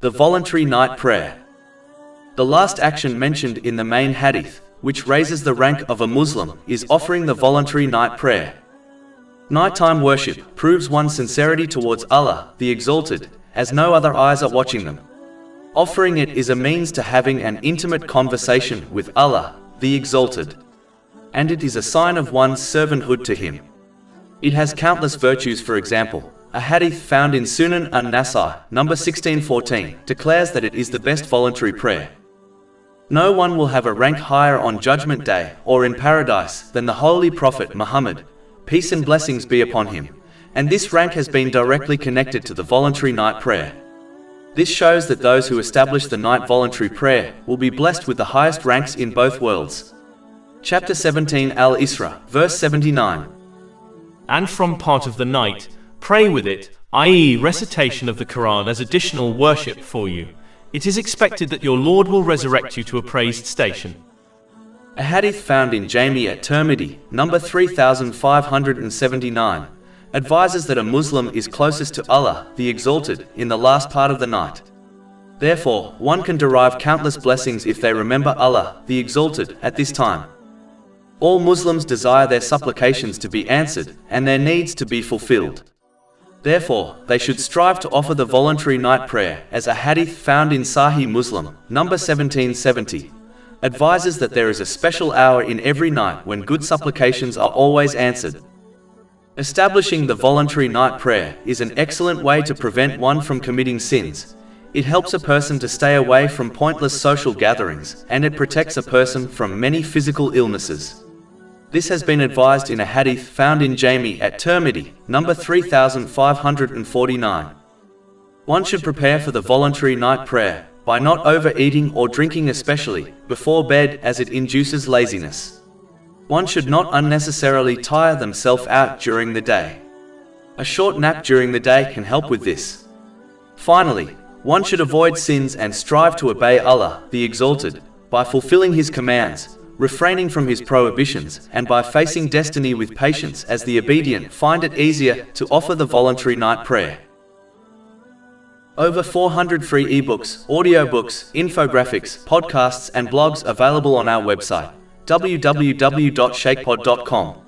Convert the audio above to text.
The voluntary night prayer. The last action mentioned in the main hadith, which raises the rank of a Muslim, is offering the voluntary night prayer. Nighttime worship proves one's sincerity towards Allah, the Exalted, as no other eyes are watching them. Offering it is a means to having an intimate conversation with Allah, the Exalted. And it is a sign of one's servanthood to Him. It has countless virtues. For example, a hadith found in Sunnah an-Nasai, number 1614, declares that it is the best voluntary prayer. No one will have a rank higher on Judgment Day or in paradise than the Holy Prophet Muhammad, peace and blessings be upon him, and this rank has been directly connected to the voluntary night prayer. This shows that those who establish the night voluntary prayer will be blessed with the highest ranks in both worlds. Chapter 17 Al-Isra, verse 79. And from part of the night, pray with it, i.e. recitation of the Quran as additional worship for you. It is expected that your Lord will resurrect you to a praised station. A hadith found in Jami at-Tirmidhi, number 3579, advises that a Muslim is closest to Allah, the Exalted, in the last part of the night. Therefore, one can derive countless blessings if they remember Allah, the Exalted, at this time. All Muslims desire their supplications to be answered and their needs to be fulfilled. Therefore, they should strive to offer the voluntary night prayer, as a hadith found in Sahih Muslim, number 1770, advises that there is a special hour in every night when good supplications are always answered. Establishing the voluntary night prayer is an excellent way to prevent one from committing sins. It helps a person to stay away from pointless social gatherings, and it protects a person from many physical illnesses. This has been advised in a hadith found in Jami at-Tirmidhi, number 3549. One should prepare for the voluntary night prayer by not overeating or drinking, especially before bed, as it induces laziness. One should not unnecessarily tire themselves out during the day. A short nap during the day can help with this. Finally, one should avoid sins and strive to obey Allah, the Exalted, by fulfilling His commands, refraining from His prohibitions, and by facing destiny with patience, as the obedient find it easier to offer the voluntary night prayer. Over 400 free ebooks, audiobooks, infographics, podcasts and blogs available on our website, www.shaykhpod.com.